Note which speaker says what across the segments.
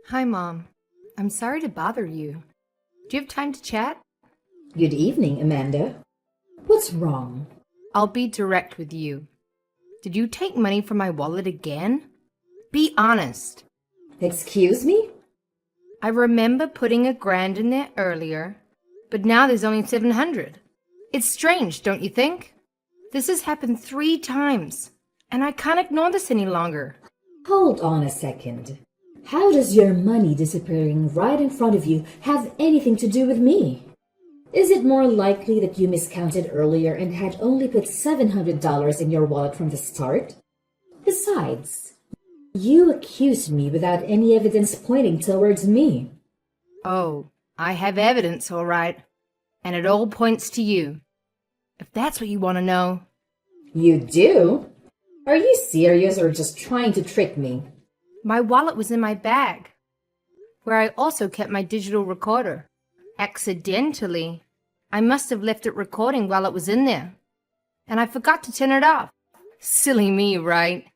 Speaker 1: Hi, Mom. I'm sorry to bother you. Do you have time to chat?
Speaker 2: Good evening, Amanda. What's wrong?
Speaker 1: I'll be direct with you. Did you take money from my wallet again? Be honest.
Speaker 2: Excuse me?
Speaker 1: I remember putting $1,000 in there earlier, but now there's only 700. It's strange, don't you think? This has happened 3 times, and I can't ignore this any longer.
Speaker 2: Hold on a second. How does your money disappearing right in front of you have anything to do with me? Is it more likely that you miscounted earlier and had only put $700 in your wallet from the start? Besides, you accused me without any evidence pointing towards me.
Speaker 1: Oh, I have evidence, all right, and it all points to you. If that's what you want to know.
Speaker 2: You do? Are you serious or just trying to trick me?
Speaker 1: My wallet was in my bag, where I also kept my digital recorder. Accidentally, I must have left it recording while it was in there, and I forgot to turn it off. Silly me, right?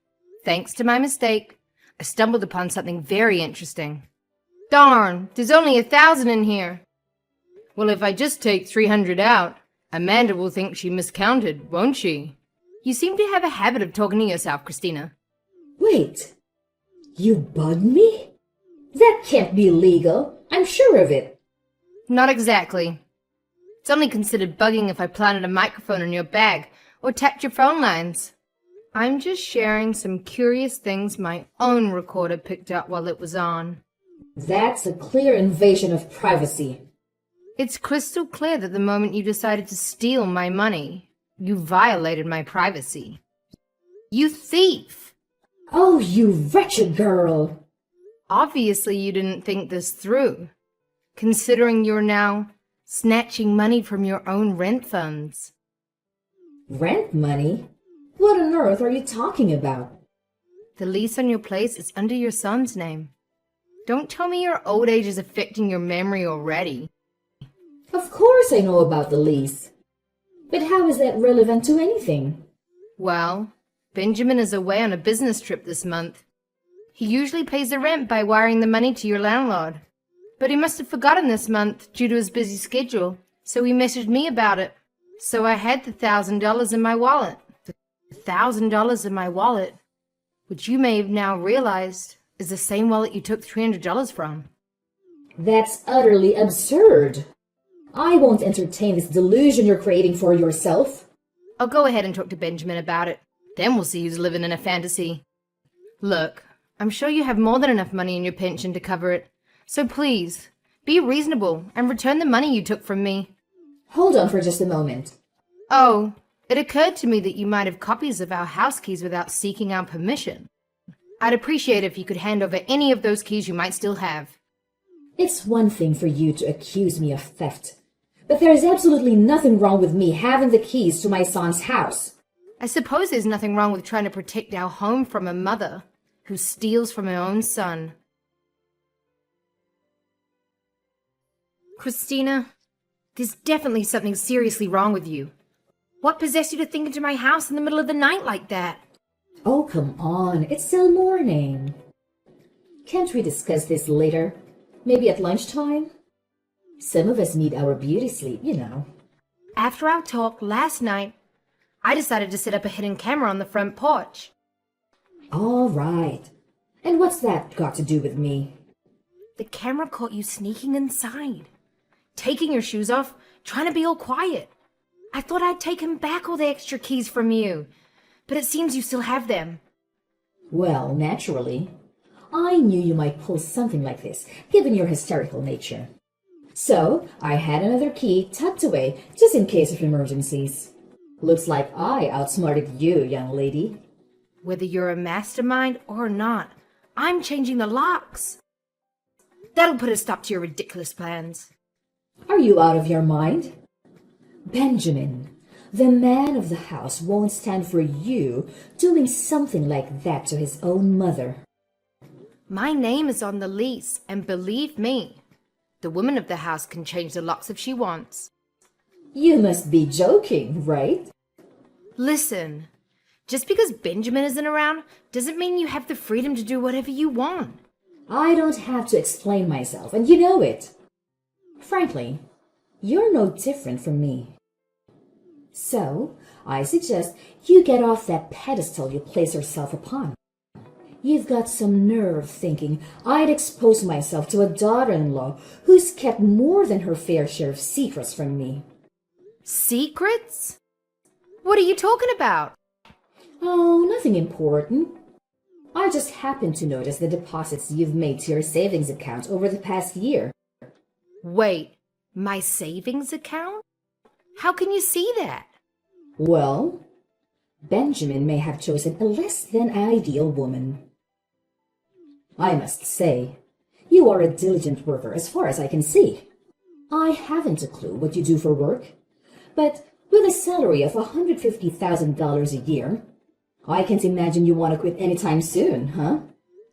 Speaker 1: Thanks to my mistake, I stumbled upon something very interesting. Darn, there's only 1,000 in here. Well, if I just take 300 out, Amanda will think she miscounted, won't she? You seem to have a habit of talking to yourself, Christina.
Speaker 2: Wait, you bugged me? That can't be legal. I'm sure of it.
Speaker 1: Not exactly. It's only considered bugging if I planted a microphone in your bag or tapped your phone lines. I'm just sharing some curious things my own recorder picked up while it was on.
Speaker 2: That's a clear invasion of privacy.
Speaker 1: It's crystal clear that the moment you decided to steal my money, you violated my privacy. You thief!
Speaker 2: Oh, you wretched girl!
Speaker 1: Obviously you didn't think this through, considering you're now snatching money from your own rent funds.
Speaker 2: Rent money? What on earth are you talking about?
Speaker 1: The lease on your place is under your son's name. Don't tell me your old age is affecting your memory already.
Speaker 2: Of course I know about the lease. But how is that relevant to anything?
Speaker 1: Well, Benjamin is away on a business trip this month. He usually pays the rent by wiring the money to your landlord. But he must have forgotten this month due to his busy schedule, so he messaged me about it. So I had the $1,000 in my wallet. The $1,000 in my wallet, which you may have now realized is the same wallet you took $300 from.
Speaker 2: That's utterly absurd. I won't entertain this delusion you're creating for yourself.
Speaker 1: I'll go ahead and talk to Benjamin about it. Then we'll see who's living in a fantasy. Look, I'm sure you have more than enough money in your pension to cover it. So please, be reasonable and return the money you took from me.
Speaker 2: Hold on for just a moment.
Speaker 1: Oh, it occurred to me that you might have copies of our house keys without seeking our permission. I'd appreciate it if you could hand over any of those keys you might still have.
Speaker 2: It's one thing for you to accuse me of theft, but there is absolutely nothing wrong with me having the keys to my son's house.
Speaker 1: I suppose there's nothing wrong with trying to protect our home from a mother who steals from her own son. Christina, there's definitely something seriously wrong with you. What possessed you to think into my house in the middle of the night like that?
Speaker 2: Oh, come on. It's still morning. Can't we discuss this later? Maybe at lunchtime? Some of us need our beauty sleep, you know.
Speaker 1: After our talk last night, I decided to set up a hidden camera on the front porch.
Speaker 2: All right. And what's that got to do with me?
Speaker 1: The camera caught you sneaking inside, taking your shoes off, trying to be all quiet. I thought I'd taken back all the extra keys from you, but it seems you still have them.
Speaker 2: Well, naturally. I knew you might pull something like this, given your hysterical nature. So, I had another key tucked away, just in case of emergencies. Looks like I outsmarted you, young lady.
Speaker 1: Whether you're a mastermind or not, I'm changing the locks. That'll put a stop to your ridiculous plans.
Speaker 2: Are you out of your mind? Benjamin, the man of the house won't stand for you doing something like that to his own mother.
Speaker 1: My name is on the lease, and believe me, the woman of the house can change the locks if she wants.
Speaker 2: You must be joking, right?
Speaker 1: Listen, just because Benjamin isn't around doesn't mean you have the freedom to do whatever you want.
Speaker 2: I don't have to explain myself, and you know it. Frankly, you're no different from me. So, I suggest you get off that pedestal you place yourself upon. You've got some nerve thinking I'd expose myself to a daughter-in-law who's kept more than her fair share of secrets from me.
Speaker 1: Secrets? What are you talking about?
Speaker 2: Oh, nothing important. I just happened to notice the deposits you've made to your savings account over the past year.
Speaker 1: Wait, my savings account? How can you see that?
Speaker 2: Well, Benjamin may have chosen a less than ideal woman. I must say, you are a diligent worker as far as I can see. I haven't a clue what you do for work, but with a salary of $150,000 a year, I can't imagine you want to quit anytime soon, huh?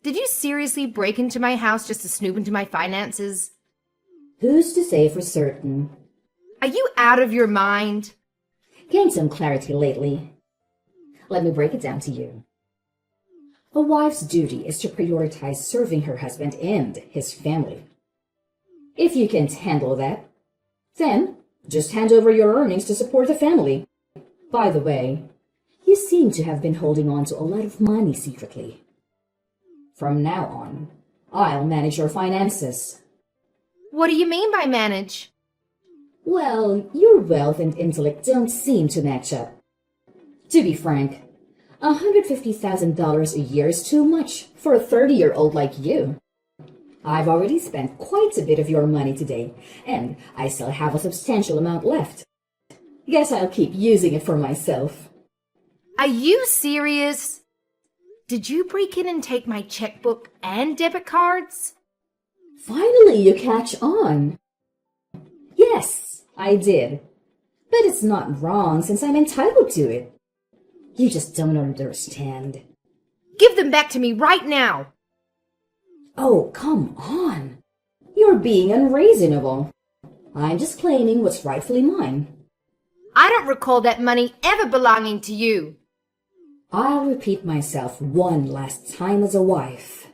Speaker 1: Did you seriously break into my house just to snoop into my finances?
Speaker 2: Who's to say for certain?
Speaker 1: Are you out of your mind?
Speaker 2: Gained some clarity lately. Let me break it down to you. A wife's duty is to prioritize serving her husband and his family. If you can't handle that, then just hand over your earnings to support the family. By the way, you seem to have been holding on to a lot of money secretly. From now on, I'll manage your finances.
Speaker 1: What do you mean by manage?
Speaker 2: Well, your wealth and intellect don't seem to match up. To be frank, $150,000 a year is too much for a 30-year-old like you. I've already spent quite a bit of your money today, and I still have a substantial amount left. Guess I'll keep using it for myself.
Speaker 1: Are you serious? Did you break in and take my checkbook and debit cards?
Speaker 2: Finally, you catch on. Yes, I did. But it's not wrong since I'm entitled to it. You just don't understand.
Speaker 1: Give them back to me right now.
Speaker 2: Oh, come on. You're being unreasonable. I'm just claiming what's rightfully mine.
Speaker 1: I don't recall that money ever belonging to you.
Speaker 2: I'll repeat myself one last time as a wife.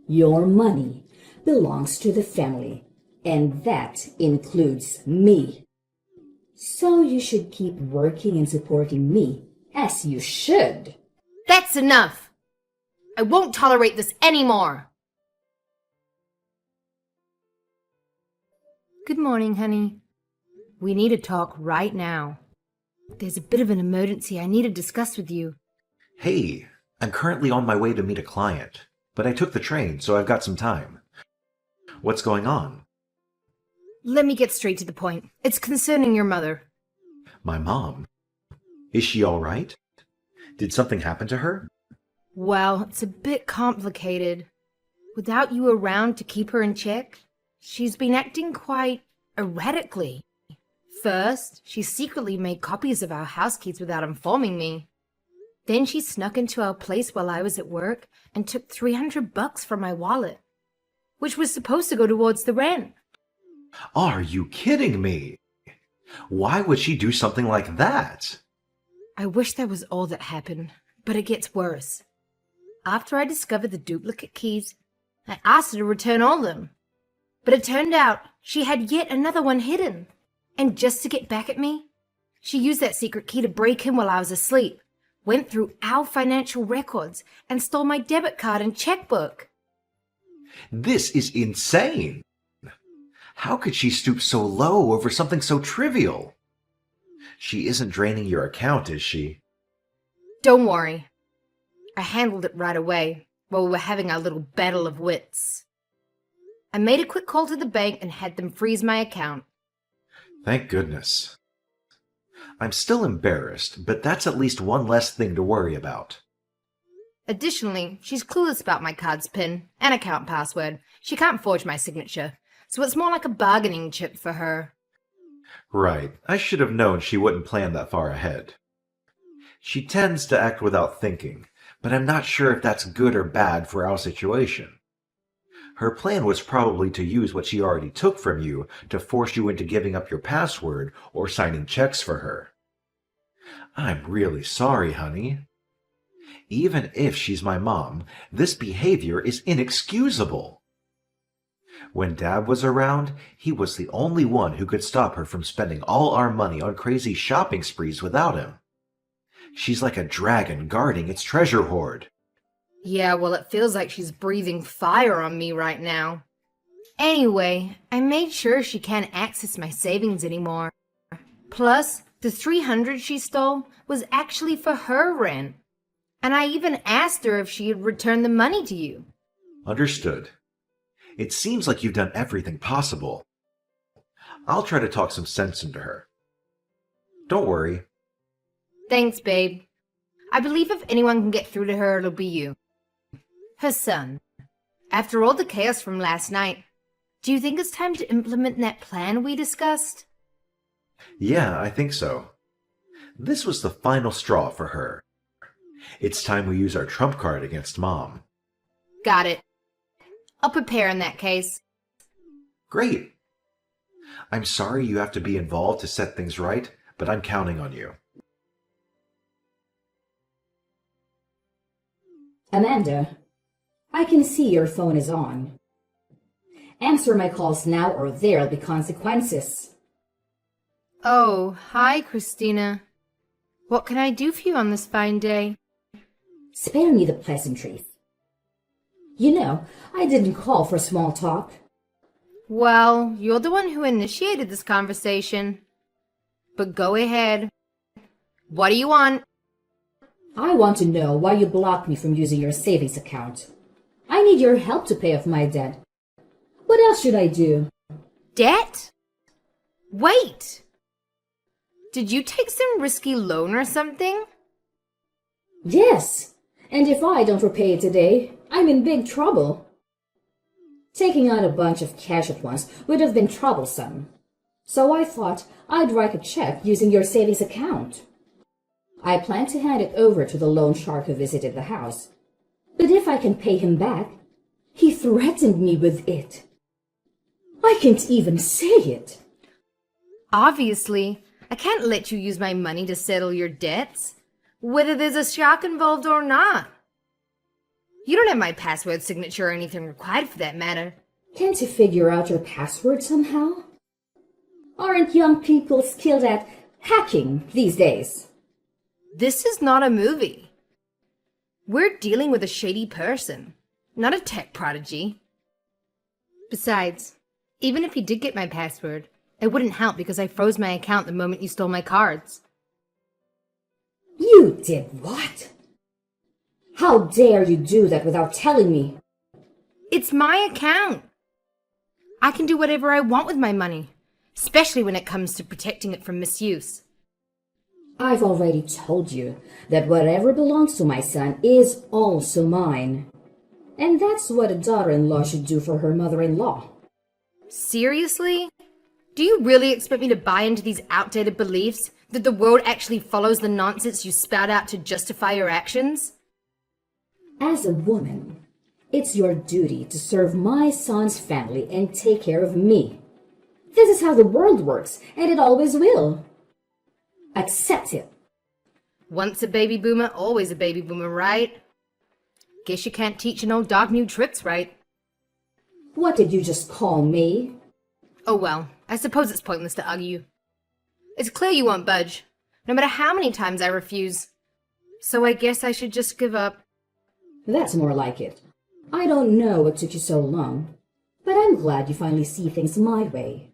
Speaker 2: Your money belongs to the family, and that includes me. So you should keep working and supporting me, as you should.
Speaker 1: That's enough. I won't tolerate this anymore. Good morning, honey. We need to talk right now. There's a bit of an emergency I need to discuss with you.
Speaker 3: Hey, I'm currently on my way to meet a client, but I took the train, so I've got some time. What's going on?
Speaker 1: Let me get straight to the point. It's concerning your mother.
Speaker 3: My mom? Is she all right? Did something happen to her?
Speaker 1: Well, it's a bit complicated. Without you around to keep her in check, she's been acting quite erratically. First, she secretly made copies of our house keys without informing me. Then she snuck into our place while I was at work and took $300 from my wallet, which was supposed to go towards the rent.
Speaker 3: Are you kidding me? Why would she do something like that?
Speaker 1: I wish that was all that happened, but it gets worse. After I discovered the duplicate keys, I asked her to return all of them. But it turned out she had yet another one hidden. And just to get back at me, she used that secret key to break in while I was asleep, went through our financial records, and stole my debit card and checkbook.
Speaker 3: This is insane. How could she stoop so low over something so trivial? She isn't draining your account, is she?
Speaker 1: Don't worry. I handled it right away while we were having our little battle of wits. I made a quick call to the bank and had them freeze my account.
Speaker 3: Thank goodness. I'm still embarrassed, but that's at least one less thing to worry about.
Speaker 1: Additionally, she's clueless about my card's PIN and account password. She can't forge my signature, so it's more like a bargaining chip for her.
Speaker 3: Right, I should have known she wouldn't plan that far ahead. She tends to act without thinking, but I'm not sure if that's good or bad for our situation. Her plan was probably to use what she already took from you to force you into giving up your password or signing checks for her. I'm really sorry, honey. Even if she's my mom, this behavior is inexcusable. When Dad was around, he was the only one who could stop her from spending all our money on crazy shopping sprees without him. She's like a dragon guarding its treasure hoard.
Speaker 1: Yeah, well, it feels like she's breathing fire on me right now. Anyway, I made sure she can't access my savings anymore. Plus, the $300 she stole was actually for her rent. And I even asked her if she had returned the money to you.
Speaker 3: Understood. It seems like you've done everything possible. I'll try to talk some sense into her. Don't worry.
Speaker 1: Thanks, babe. I believe if anyone can get through to her, it'll be you. Her son. After all the chaos from last night, do you think it's time to implement that plan we discussed?
Speaker 3: Yeah, I think so. This was the final straw for her. It's time we use our trump card against Mom.
Speaker 1: Got it. I'll prepare in that case.
Speaker 3: Great. I'm sorry you have to be involved to set things right, but I'm counting on you.
Speaker 2: Amanda, I can see your phone is on. Answer my calls now or there'll be consequences.
Speaker 1: Oh, hi, Christina. What can I do for you on this fine day?
Speaker 2: Spare me the pleasantries. You know, I didn't call for small talk.
Speaker 1: Well, you're the one who initiated this conversation. But go ahead. What do you want?
Speaker 2: I want to know why you blocked me from using your savings account. I need your help to pay off my debt. What else should I do?
Speaker 1: Debt? Wait! Did you take some risky loan or something?
Speaker 2: Yes, and if I don't repay it today, I'm in big trouble. Taking out a bunch of cash at once would have been troublesome. So I thought I'd write a check using your savings account. I plan to hand it over to the loan shark who visited the house. But if I can pay him back, he threatened me with it. I can't even say it.
Speaker 1: Obviously, I can't let you use my money to settle your debts, whether there's a shark involved or not. You don't have my password signature or anything required for that matter.
Speaker 2: Can't you figure out your password somehow? Aren't young people skilled at hacking these days?
Speaker 1: This is not a movie. We're dealing with a shady person, not a tech prodigy. Besides, even if you did get my password, it wouldn't help because I froze my account the moment you stole my cards.
Speaker 2: You did what? How dare you do that without telling me?
Speaker 1: It's my account. I can do whatever I want with my money, especially when it comes to protecting it from misuse.
Speaker 2: I've already told you that whatever belongs to my son is also mine. And that's what a daughter-in-law should do for her mother-in-law.
Speaker 1: Seriously? Do you really expect me to buy into these outdated beliefs that the world actually follows the nonsense you spout out to justify your actions?
Speaker 2: As a woman, it's your duty to serve my son's family and take care of me. This is how the world works, and it always will. Accept it.
Speaker 1: Once a baby boomer, always a baby boomer, right? Guess you can't teach an old dog new tricks, right?
Speaker 2: What did you just call me?
Speaker 1: Oh well, I suppose it's pointless to argue. It's clear you won't budge, no matter how many times I refuse. So I guess I should just give up.
Speaker 2: That's more like it. I don't know what took you so long, but I'm glad you finally see things my way.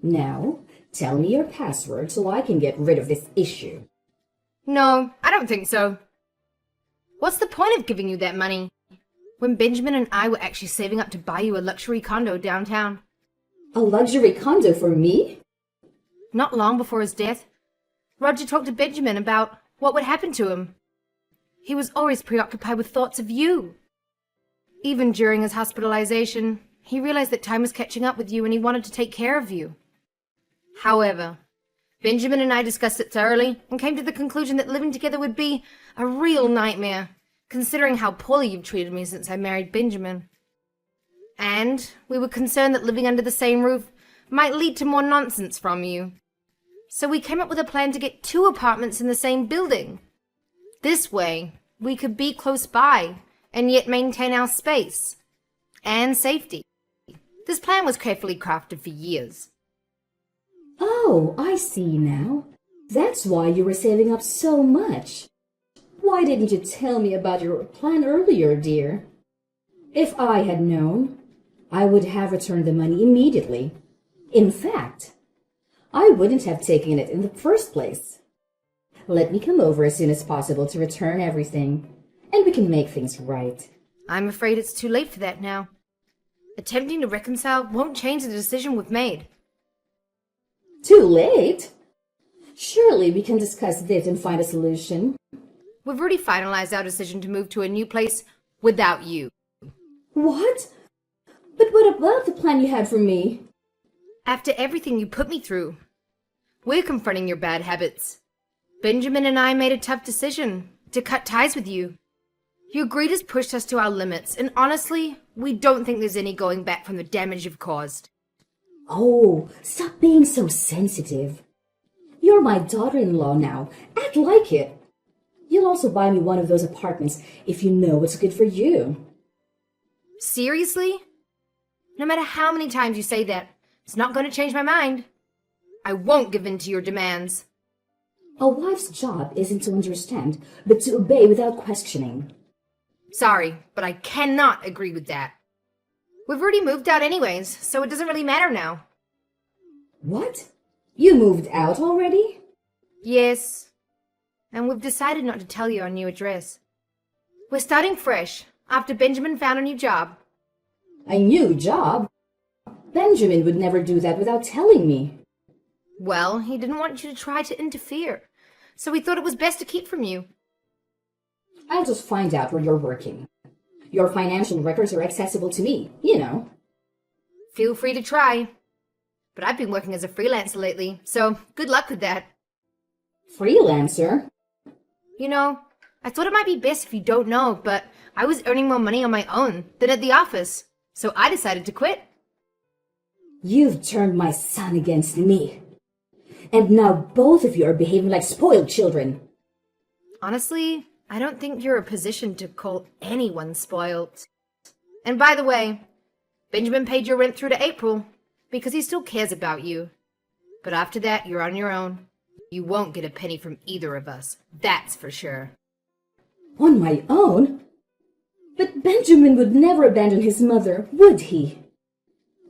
Speaker 2: Now, tell me your password so I can get rid of this issue.
Speaker 1: No, I don't think so. What's the point of giving you that money when Benjamin and I were actually saving up to buy you a luxury condo downtown?
Speaker 2: A luxury condo for me?
Speaker 1: Not long before his death, Roger talked to Benjamin about what would happen to him. He was always preoccupied with thoughts of you. Even during his hospitalization, he realized that time was catching up with you and he wanted to take care of you. However, Benjamin and I discussed it thoroughly and came to the conclusion that living together would be a real nightmare, considering how poorly you've treated me since I married Benjamin. And we were concerned that living under the same roof might lead to more nonsense from you. So we came up with a plan to get 2 apartments in the same building. This way, we could be close by and yet maintain our space and safety. This plan was carefully crafted for years.
Speaker 2: Oh, I see now. That's why you were saving up so much. Why didn't you tell me about your plan earlier, dear? If I had known, I would have returned the money immediately. In fact, I wouldn't have taken it in the first place. Let me come over as soon as possible to return everything, and we can make things right.
Speaker 1: I'm afraid it's too late for that now. Attempting to reconcile won't change the decision we've made.
Speaker 2: Too late? Surely we can discuss this and find a solution.
Speaker 1: We've already finalized our decision to move to a new place without you.
Speaker 2: What? But what about the plan you had for me?
Speaker 1: After everything you put me through, we're confronting your bad habits. Benjamin and I made a tough decision to cut ties with you. Your greed has pushed us to our limits, and honestly, we don't think there's any going back from the damage you've caused.
Speaker 2: Oh, stop being so sensitive. You're my daughter-in-law now. Act like it. You'll also buy me one of those apartments if you know what's good for you.
Speaker 1: Seriously? No matter how many times you say that, it's not going to change my mind. I won't give in to your demands.
Speaker 2: A wife's job isn't to understand, but to obey without questioning.
Speaker 1: Sorry, but I cannot agree with that. We've already moved out anyways, so it doesn't really matter now.
Speaker 2: What? You moved out already?
Speaker 1: Yes. And we've decided not to tell you our new address. We're starting fresh, after Benjamin found a new job.
Speaker 2: A new job? Benjamin would never do that without telling me.
Speaker 1: Well, he didn't want you to try to interfere, so we thought it was best to keep from you.
Speaker 2: I'll just find out where you're working. Your financial records are accessible to me, you know.
Speaker 1: Feel free to try. But I've been working as a freelancer lately, so good luck with that.
Speaker 2: Freelancer?
Speaker 1: You know, I thought it might be best if you don't know, but I was earning more money on my own than at the office, so I decided to quit.
Speaker 2: You've turned my son against me. And now both of you are behaving like spoiled children.
Speaker 1: Honestly, I don't think you're in a position to call anyone spoiled. And by the way, Benjamin paid your rent through to April because he still cares about you. But after that, you're on your own. You won't get a penny from either of us, that's for sure.
Speaker 2: On my own? But Benjamin would never abandon his mother, would he?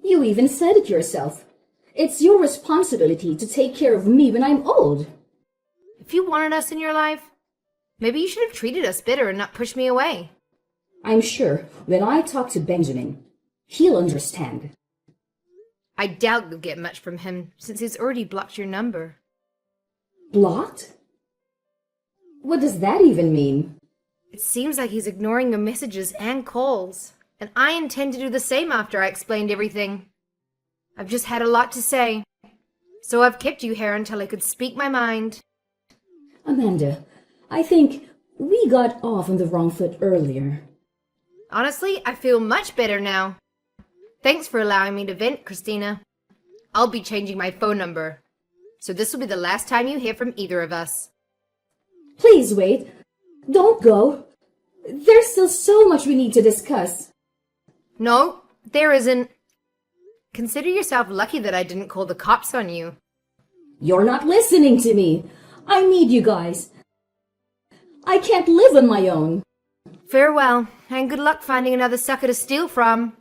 Speaker 2: You even said it yourself. It's your responsibility to take care of me when I'm old.
Speaker 1: If you wanted us in your life, maybe you should have treated us better and not pushed me away.
Speaker 2: I'm sure when I talk to Benjamin, he'll understand.
Speaker 1: I doubt you'll get much from him since he's already blocked your number.
Speaker 2: Blocked? What does that even mean?
Speaker 1: It seems like he's ignoring your messages and calls, and I intend to do the same after I explained everything. I've just had a lot to say, so I've kept you here until I could speak my mind.
Speaker 2: Amanda, I think we got off on the wrong foot earlier.
Speaker 1: Honestly, I feel much better now. Thanks for allowing me to vent, Christina. I'll be changing my phone number, so this will be the last time you hear from either of us.
Speaker 2: Please wait. Don't go. There's still so much we need to discuss.
Speaker 1: No, there isn't. Consider yourself lucky that I didn't call the cops on you.
Speaker 2: You're not listening to me. I need you guys. I can't live on my own.
Speaker 1: Farewell, and good luck finding another sucker to steal from.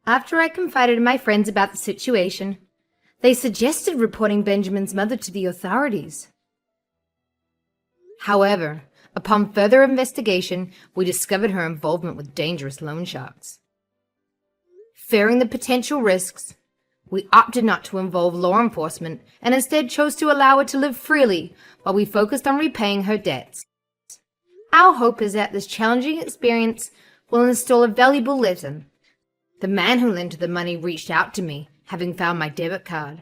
Speaker 1: After I confided in my friends about the situation, they suggested reporting Benjamin's mother to the authorities. However, upon further investigation, we discovered her involvement with dangerous loan sharks. Fearing the potential risks, we opted not to involve law enforcement and instead chose to allow her to live freely while we focused on repaying her debts. Our hope is that this challenging experience will instill a valuable lesson. The man who lent her the money reached out to me, having found my debit card.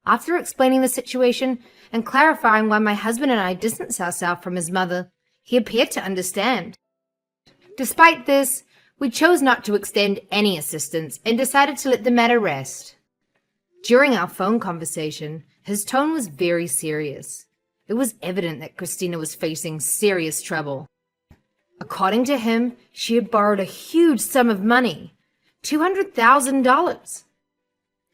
Speaker 1: After explaining the situation and clarifying why my husband and I distanced ourselves from his mother, he appeared to understand. Despite this, we chose not to extend any assistance and decided to let the matter rest. During our phone conversation, His tone was very serious. It was evident that Christina was facing serious trouble. According to him, she had borrowed a huge sum of money, $200,000.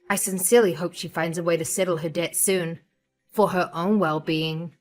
Speaker 1: I sincerely hope she finds a way to settle her debt soon, for her own well-being.